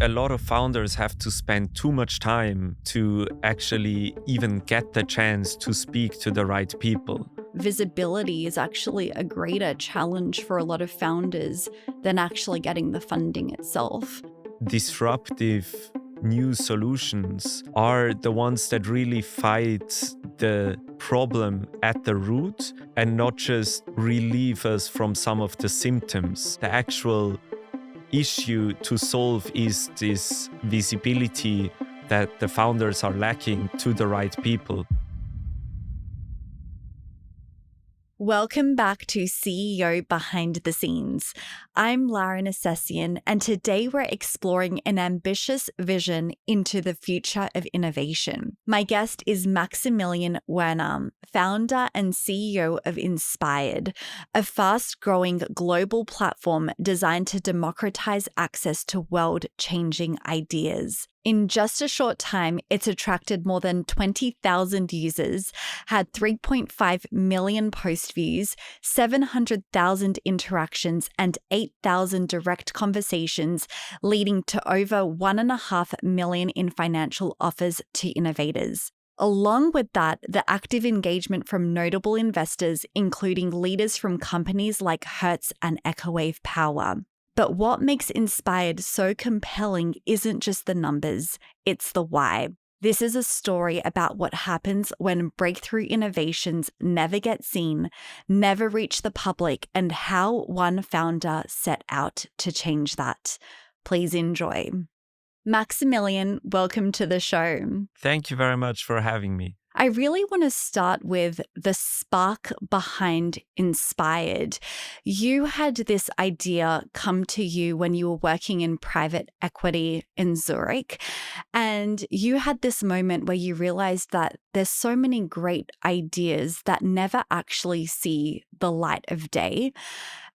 A lot of founders have to spend too much time to actually even get the chance to speak to the right people. Visibility is actually a greater challenge for a lot of founders than actually getting the funding itself. Disruptive new solutions are the ones that really fight the problem at the root and not just relieve us from some of the symptoms. The actual issue to solve is this visibility that the founders are lacking to the right people. Welcome back to CEO Behind the Scenes. I'm Lara Necessian, and today we're exploring an ambitious vision into the future of innovation. My guest is Maximilian Werner, founder and CEO of Inspired, a fast-growing global platform designed to democratize access to world-changing ideas. In just a short time, it's attracted more than 20,000 users, had 3.5 million post views, 700,000 interactions, and 8,000 direct conversations, leading to over 1.5 million in financial offers to innovators. Along with that, the active engagement from notable investors, including leaders from companies like Hertz and EchoWave Power. But what makes Inspired so compelling isn't just the numbers, it's the why. This is a story about what happens when breakthrough innovations never get seen, never reach the public, and how one founder set out to change that. Please enjoy. Maximilian, welcome to the show. Thank you very much for having me. I really want to start with the spark behind Inspired. You had this idea come to you when you were working in private equity in Zurich, and you had this moment where you realized that there's so many great ideas that never actually see the light of day.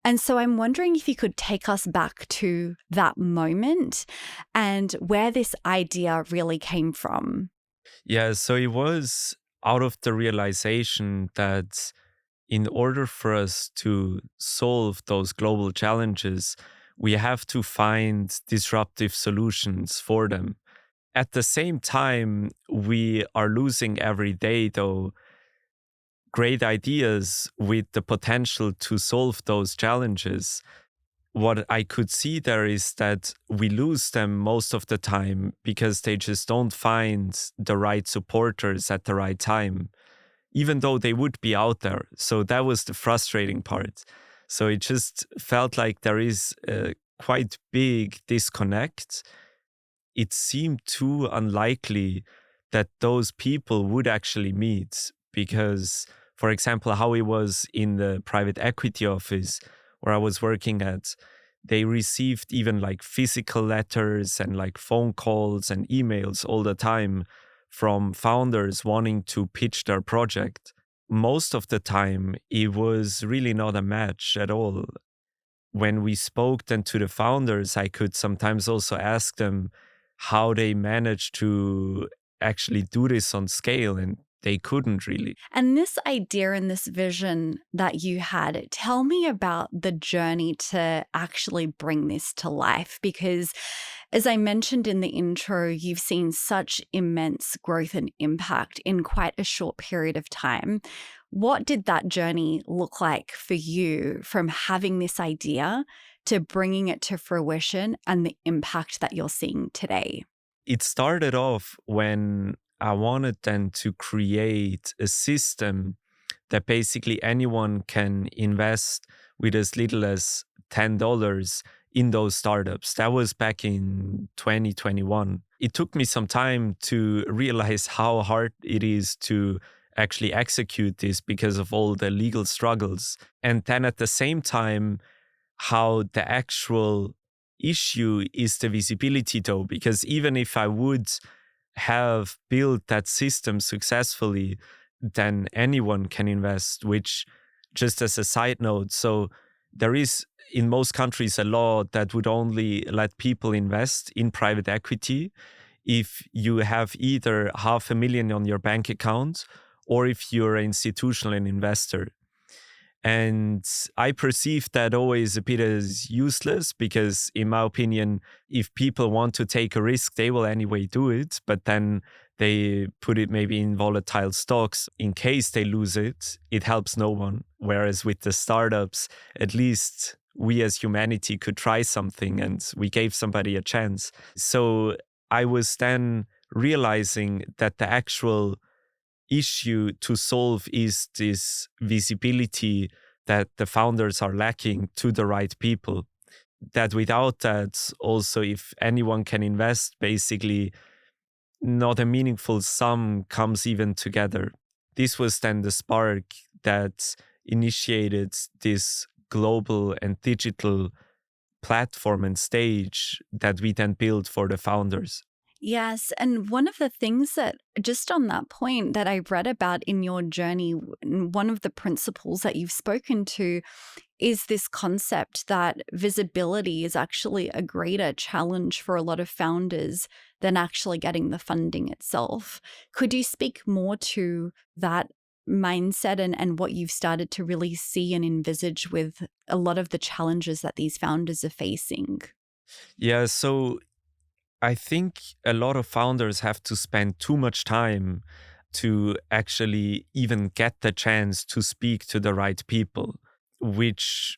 And so I'm wondering if you could take us back to that moment and where this idea really came from. Yeah, so it was out of the realization that in order for us to solve those global challenges, we have to find disruptive solutions for them. At the same time, we are losing every day, though, great ideas with the potential to solve those challenges. What I could see there is that we lose them most of the time because they just don't find the right supporters at the right time, even though they would be out there. So that was the frustrating part. So it just felt like there is a quite big disconnect. It seemed too unlikely that those people would actually meet because, for example, how it was in the private equity office where I was working at, they received even like physical letters and like phone calls and emails all the time from founders wanting to pitch their project. Most of the time, it was really not a match at all. When we spoke then to the founders, I could sometimes also ask them how they managed to actually do this on scale, and they couldn't really. And this idea and this vision that you had, tell me about the journey to actually bring this to life. Because as I mentioned in the intro, you've seen such immense growth and impact in quite a short period of time. What did that journey look like for you from having this idea to bringing it to fruition and the impact that you're seeing today? It started off when I wanted then to create a system that basically anyone can invest with as little as $10 in those startups. That was back in 2021. It took me some time to realize how hard it is to actually execute this because of all the legal struggles. And then at the same time, how the actual issue is the visibility though, because even if I would have built that system successfully, then anyone can invest, which just as a side note, so there is in most countries a law that would only let people invest in private equity if you have either $500,000 on your bank account or if you're an institutional investor. And I perceive that always a bit as useless because, in my opinion, if people want to take a risk, they will anyway do it. But then they put it maybe in volatile stocks in case they lose it. It helps no one. Whereas with the startups, at least we as humanity could try something and we gave somebody a chance. So I was then realizing that the actual issue to solve is this visibility that the founders are lacking to the right people. That without that, also, if anyone can invest, basically, not a meaningful sum comes even together. This was then the spark that initiated this global and digital platform and stage that we then built for the founders. Yes. And one of the things that, just on that point, that I read about in your journey, one of the principles that you've spoken to is this concept that visibility is actually a greater challenge for a lot of founders than actually getting the funding itself. Could you speak more to that mindset and what you've started to really see and envisage with a lot of the challenges that these founders are facing? Yeah, so I think a lot of founders have to spend too much time to actually even get the chance to speak to the right people, which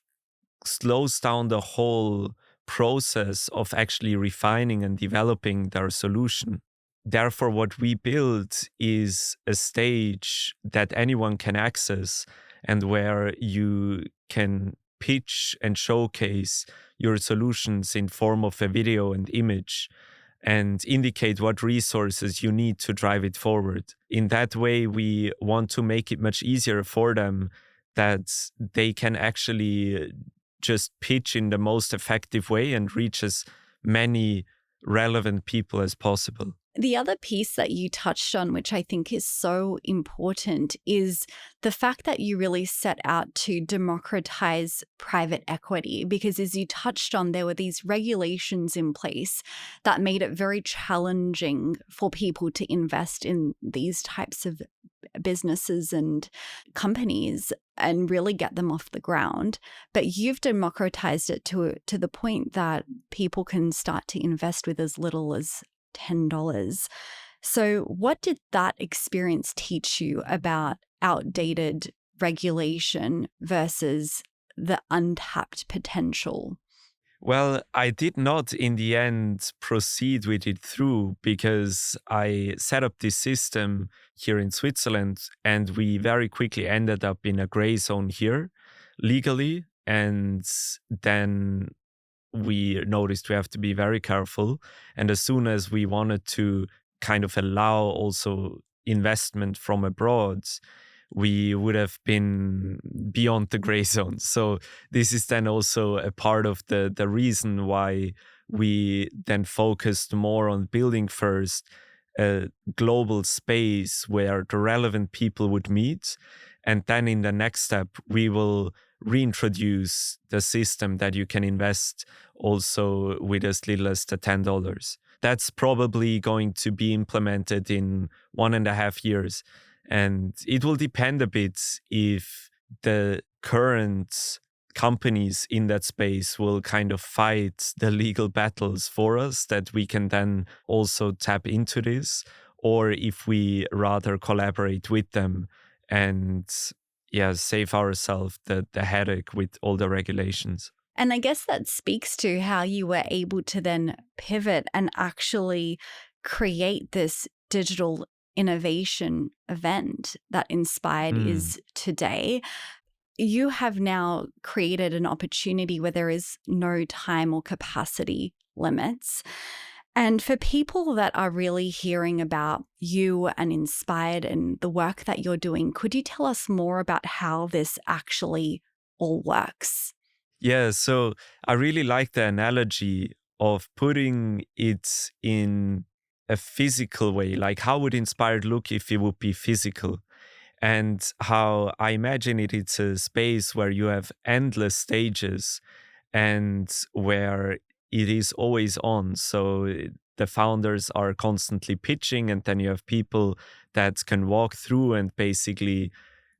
slows down the whole process of actually refining and developing their solution. Therefore, what we build is a stage that anyone can access and where you can pitch and showcase your solutions in form of a video and image and indicate what resources you need to drive it forward. In that way, we want to make it much easier for them that they can actually just pitch in the most effective way and reach as many relevant people as possible. The other piece that you touched on, which I think is so important, is the fact that you really set out to democratize private equity. Because as you touched on, there were these regulations in place that made it very challenging for people to invest in these types of businesses and companies and really get them off the ground. But you've democratized it to the point that people can start to invest with as little as $10. So, what did that experience teach you about outdated regulation versus the untapped potential? Well, I did not in the end proceed with it through because I set up this system here in Switzerland and we very quickly ended up in a gray zone here legally. And then we noticed we have to be very careful. And as soon as we wanted to kind of allow also investment from abroad, we would have been beyond the gray zone. So this is then also a part of the reason why we then focused more on building first a global space where the relevant people would meet. And then in the next step, we will reintroduce the system that you can invest also with as little as the $10. That's probably going to be implemented in 1.5 years. And it will depend a bit if the current companies in that space will kind of fight the legal battles for us, that we can then also tap into this, or if we rather collaborate with them and save ourselves the headache with all the regulations. And I guess that speaks to how you were able to then pivot and actually create this digital innovation event that Inspired is today. You have now created an opportunity where there is no time or capacity limits. And for people that are really hearing about you and Inspired and the work that you're doing, could you tell us more about how this actually all works? Yeah, so I really like the analogy of putting it in a physical way. Like, how would Inspired look if it would be physical? And how I imagine it's a space where you have endless stages and where it is always on. So the founders are constantly pitching, and then you have people that can walk through and basically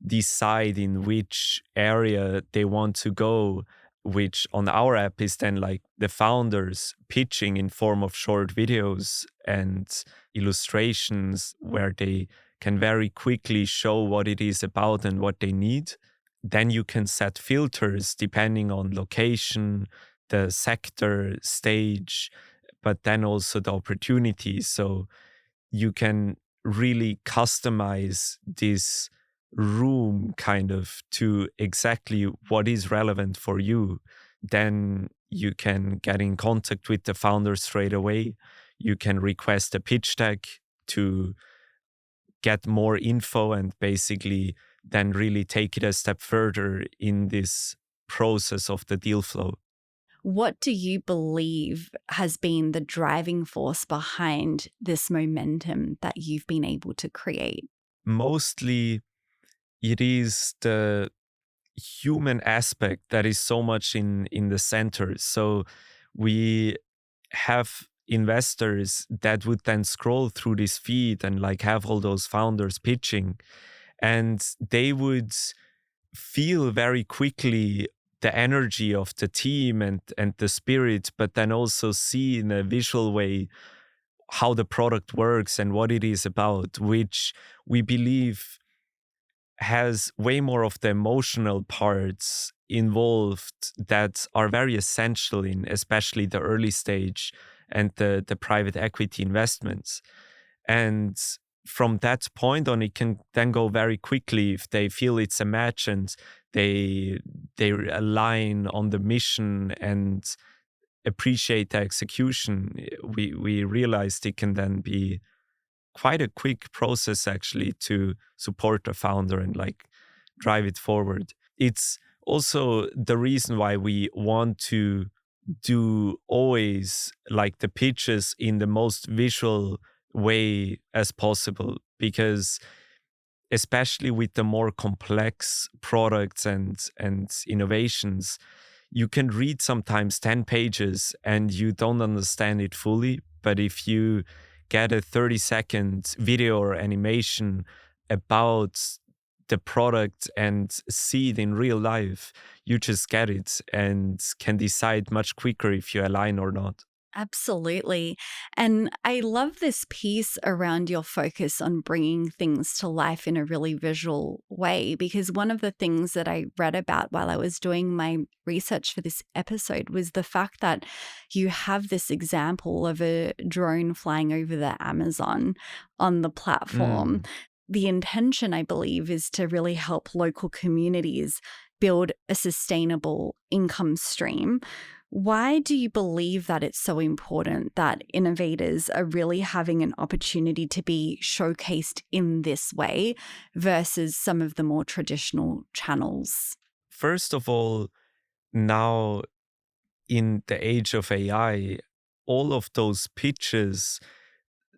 decide in which area they want to go, which on our app is then like the founders pitching in form of short videos and illustrations where they can very quickly show what it is about and what they need. Then you can set filters depending on location, the sector, stage, but then also the opportunity. So you can really customize this room kind of to exactly what is relevant for you. Then you can get in contact with the founder straight away. You can request a pitch deck to get more info and basically then really take it a step further in this process of the deal flow. What do you believe has been the driving force behind this momentum that you've been able to create? Mostly it is the human aspect that is so much in the center. So we have investors that would then scroll through this feed and like have all those founders pitching, and they would feel very quickly the energy of the team and the spirit, but then also see in a visual way how the product works and what it is about, which we believe has way more of the emotional parts involved that are very essential in especially the early stage and the private equity investments. And from that point on, it can then go very quickly if they feel it's a match and they align on the mission and appreciate the execution. We realized it can then be quite a quick process actually to support the founder and like drive it forward. It's also the reason why we want to do always like the pitches in the most visual way as possible, because especially with the more complex products and innovations, you can read sometimes 10 pages and you don't understand it fully. But if you get a 30-second video or animation about the product and see it in real life, you just get it and can decide much quicker if you align or not. Absolutely. And I love this piece around your focus on bringing things to life in a really visual way, because one of the things that I read about while I was doing my research for this episode was the fact that you have this example of a drone flying over the Amazon on the platform. Mm. The intention, I believe, is to really help local communities build a sustainable income stream. Why do you believe that it's so important that innovators are really having an opportunity to be showcased in this way versus some of the more traditional channels? First of all, now in the age of AI, all of those pitches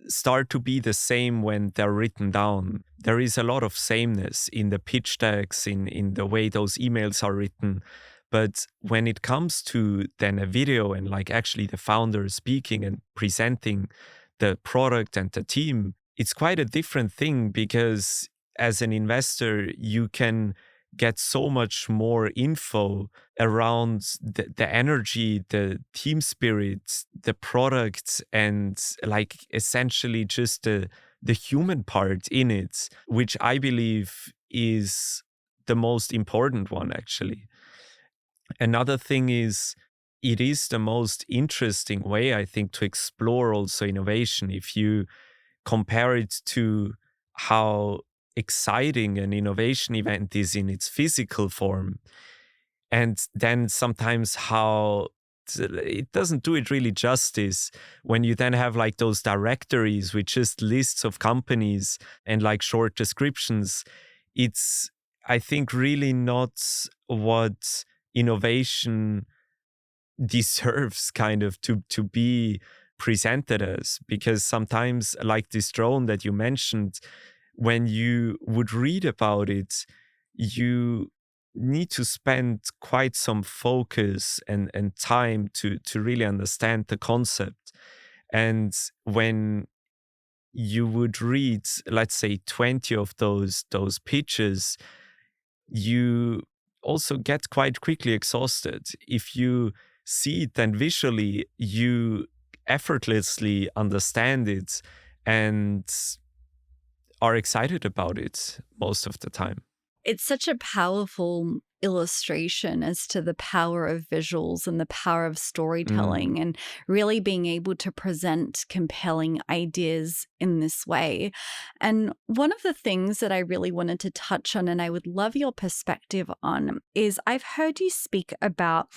start to be the same when they're written down. There is a lot of sameness in the pitch decks, in the way those emails are written. But when it comes to then a video and like actually the founder speaking and presenting the product and the team, it's quite a different thing, because as an investor, you can get so much more info around the energy, the team spirit, the product, and like essentially just the human part in it, which I believe is the most important one actually. Another thing is, it is the most interesting way, I think, to explore also innovation. If you compare it to how exciting an innovation event is in its physical form, and then sometimes how it doesn't do it really justice when you then have like those directories with just lists of companies and like short descriptions. It's, I think, really not what innovation deserves kind of to be presented as, because sometimes like this drone that you mentioned, when you would read about it, you need to spend quite some focus and time to really understand the concept. And when you would read, let's say, 20 of those pitches, you also get quite quickly exhausted. If you see it then visually, you effortlessly understand it and are excited about it most of the time. It's such a powerful illustration as to the power of visuals and the power of Mm. storytelling and really being able to present compelling ideas in this way. And one of the things that I really wanted to touch on, and I would love your perspective on, is I've heard you speak about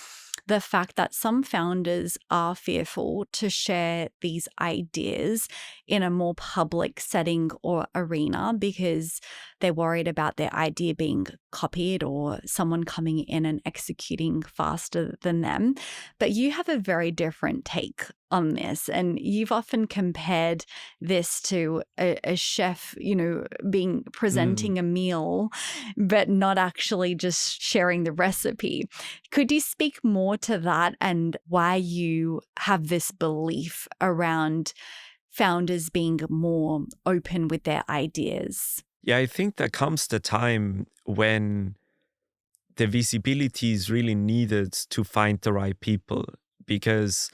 the fact that some founders are fearful to share these ideas in a more public setting or arena because they're worried about their idea being copied or someone coming in and executing faster than them. But you have a very different take on this. And you've often compared this to a chef, being Mm. presenting a meal, but not actually just sharing the recipe. Could you speak more to that and why you have this belief around founders being more open with their ideas? Yeah, I think there comes the time when the visibility is really needed to find the right people, because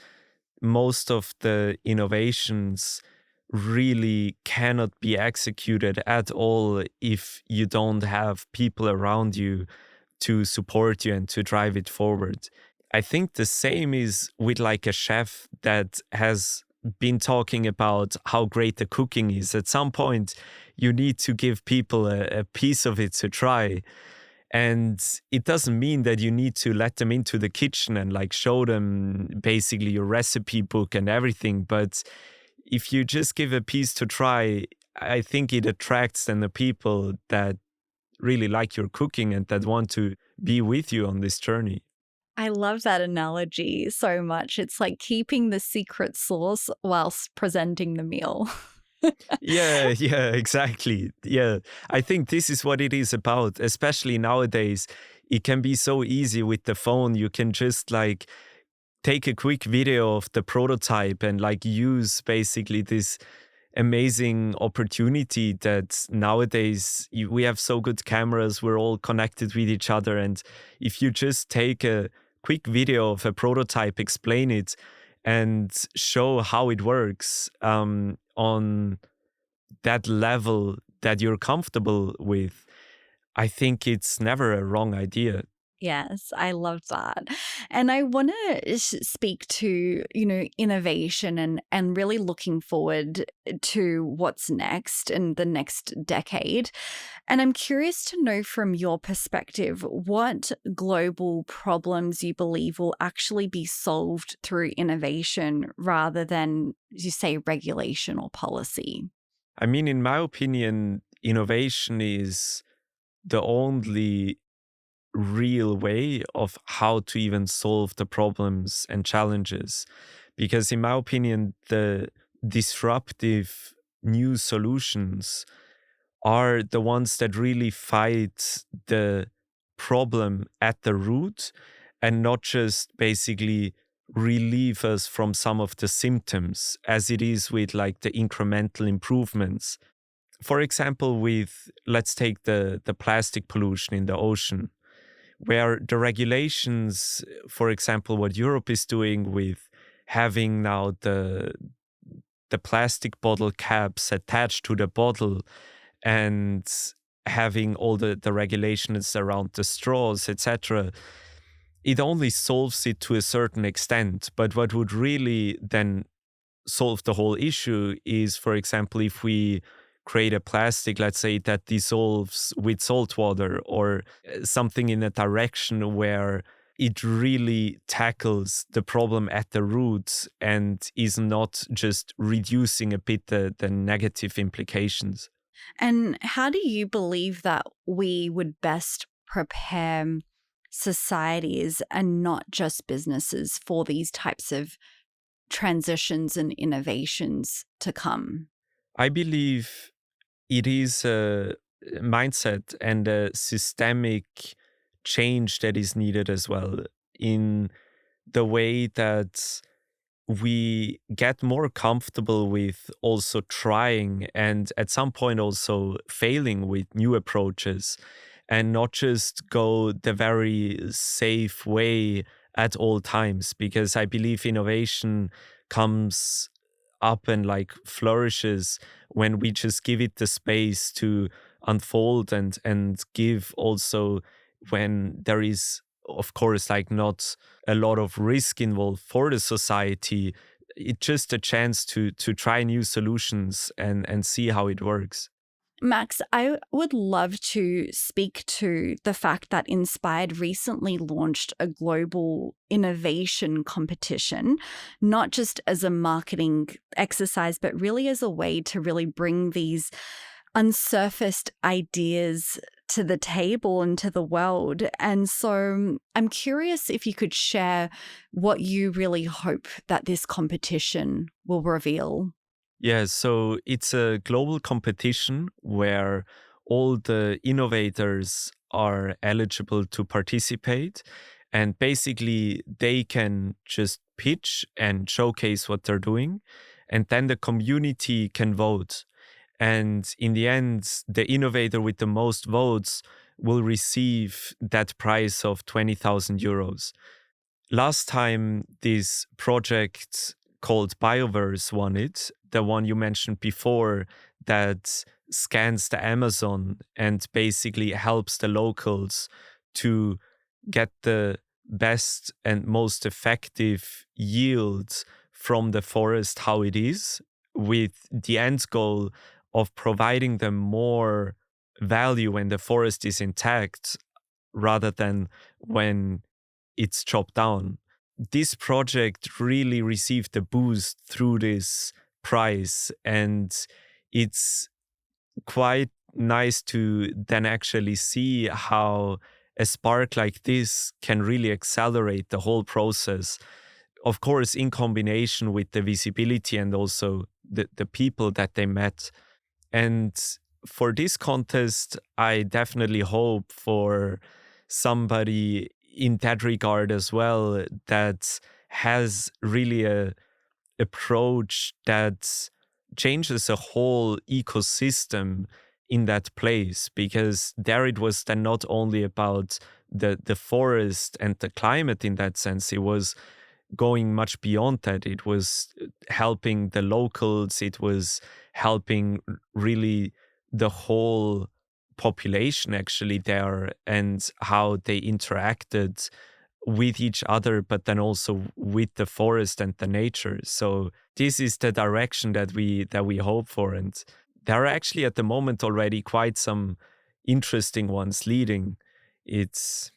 most of the innovations really cannot be executed at all if you don't have people around you to support you and to drive it forward. I think the same is with like a chef that has been talking about how great the cooking is. At some point, you need to give people a piece of it to try. And it doesn't mean that you need to let them into the kitchen and like show them basically your recipe book and everything. But if you just give a piece to try, I think it attracts then the people that really like your cooking and that want to be with you on this journey. I love that analogy so much. It's like keeping the secret sauce whilst presenting the meal. Yeah, yeah, exactly. Yeah. I think this is what it is about, especially nowadays. It can be so easy with the phone. You can just like take a quick video of the prototype and like use basically this amazing opportunity that nowadays we have so good cameras, we're all connected with each other. And if you just take a quick video of a prototype, explain it, and show how it works on that level that you're comfortable with, I think it's never a wrong idea. Yes, I love that. And I want to speak to, innovation and really looking forward to what's next in the next decade. And I'm curious to know from your perspective what global problems you believe will actually be solved through innovation rather than, as you say, regulation or policy. I mean, in my opinion, innovation is the only real way of how to even solve the problems and challenges. Because, in my opinion, the disruptive new solutions are the ones that really fight the problem at the root and not just basically relieve us from some of the symptoms, as it is with like the incremental improvements. For example, with let's take the plastic pollution in the ocean, where the regulations, for example, what Europe is doing with having now the plastic bottle caps attached to the bottle and having all the regulations around the straws, etc., it only solves it to a certain extent. But what would really then solve the whole issue is, for example, if we create a plastic, let's say, that dissolves with salt water or something in a direction where it really tackles the problem at the roots and is not just reducing a bit the negative implications. And how do you believe that we would best prepare societies and not just businesses for these types of transitions and innovations to come? I believe it is a mindset and a systemic change that is needed as well, in the way that we get more comfortable with also trying and at some point also failing with new approaches and not just go the very safe way at all times, because I believe innovation comes up and like flourishes when we just give it the space to unfold, and give also when there is, of course, like not a lot of risk involved for the society. It's just a chance to try new solutions and see how it works. Max, I would love to speak to the fact that Inspired recently launched a global innovation competition, not just as a marketing exercise, but really as a way to really bring these unsurfaced ideas to the table and to the world. And so I'm curious if you could share what you really hope that this competition will reveal. Yeah, so it's a global competition where all the innovators are eligible to participate. And basically, they can just pitch and showcase what they're doing. And then the community can vote. And in the end, the innovator with the most votes will receive that prize of 20,000 euros. Last time this project called BioVerse won it, the one you mentioned before that scans the Amazon and basically helps the locals to get the best and most effective yields from the forest how it is, with the end goal of providing them more value when the forest is intact rather than when it's chopped down. This project really received a boost through this prize, and it's quite nice to then actually see how a spark like this can really accelerate the whole process. Of course, in combination with the visibility and also the people that they met. And for this contest, I definitely hope for somebody in that regard as well that has really a approach that changes a whole ecosystem in that place, because there it was then not only about the forest and the climate in that sense. It was going much beyond that. It was helping the locals, it was helping really the whole population actually there, and how they interacted with each other, but then also with the forest and the nature. So this is the direction that we hope for. And there are actually at the moment already quite some interesting ones leading. It's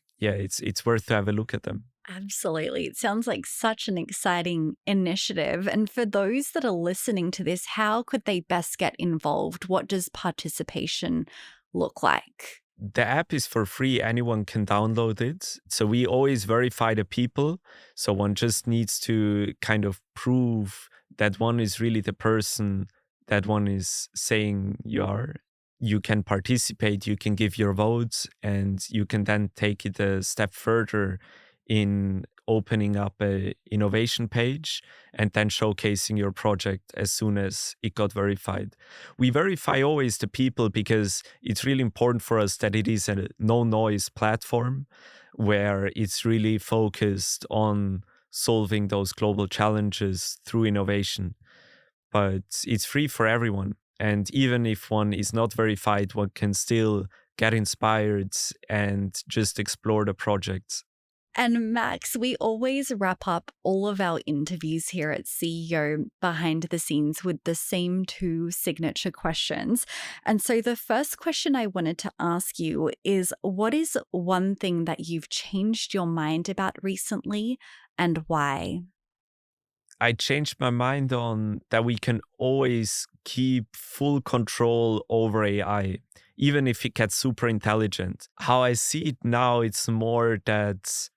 worth to have a look at them. Absolutely. It sounds like such an exciting initiative. And for those that are listening to this, how could they best get involved? What does participation look like? The app is for free. Anyone can download it. So we always verify the people. So one just needs to kind of prove that one is really the person that one is saying you are. You can participate, you can give your votes, and you can then take it a step further in opening up a innovation page and then showcasing your project as soon as it got verified. We verify always the people because it's really important for us that it is a no noise platform where it's really focused on solving those global challenges through innovation. But it's free for everyone. And even if one is not verified, one can still get inspired and just explore the projects. And Max, we always wrap up all of our interviews here at CEO Behind the Scenes with the same two signature questions. And so the first question I wanted to ask you is, what is one thing that you've changed your mind about recently and why? I changed my mind on that we can always keep full control over AI, even if it gets super intelligent. How I see it now, it's more that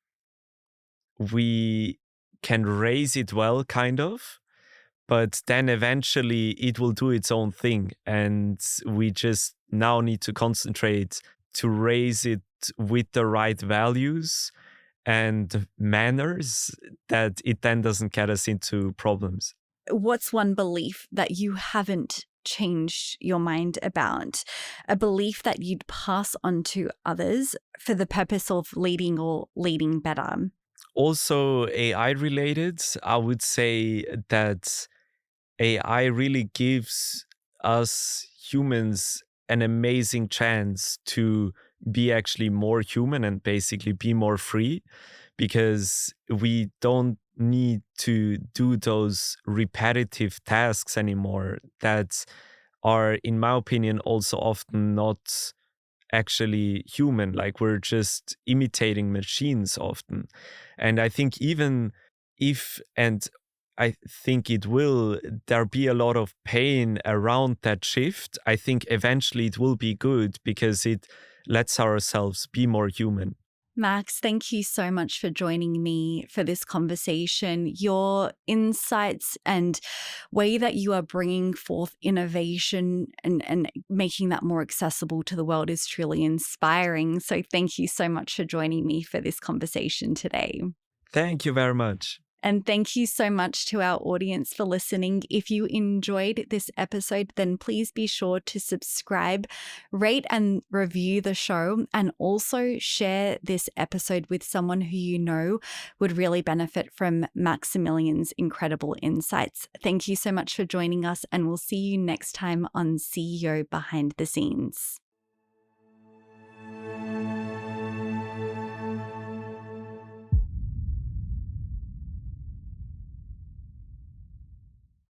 we can raise it well, kind of, but then eventually it will do its own thing. And we just now need to concentrate to raise it with the right values and manners, that it then doesn't get us into problems. What's one belief that you haven't changed your mind about, a belief that you'd pass on to others for the purpose of leading or leading better? Also, AI related, I would say that AI really gives us humans an amazing chance to be actually more human and basically be more free, because we don't need to do those repetitive tasks anymore that are, in my opinion, also often not actually human. Like, we're just imitating machines often. And I think even if, and I think it will, there be a lot of pain around that shift, I think eventually it will be good because it lets ourselves be more human. Max, thank you so much for joining me for this conversation. Your insights and way that you are bringing forth innovation and making that more accessible to the world is truly inspiring. So thank you so much for joining me for this conversation today. Thank you very much. And thank you so much to our audience for listening. If you enjoyed this episode, then please be sure to subscribe, rate and review the show, and also share this episode with someone who you know would really benefit from Maximilian's incredible insights. Thank you so much for joining us, and we'll see you next time on CEO Behind the Scenes.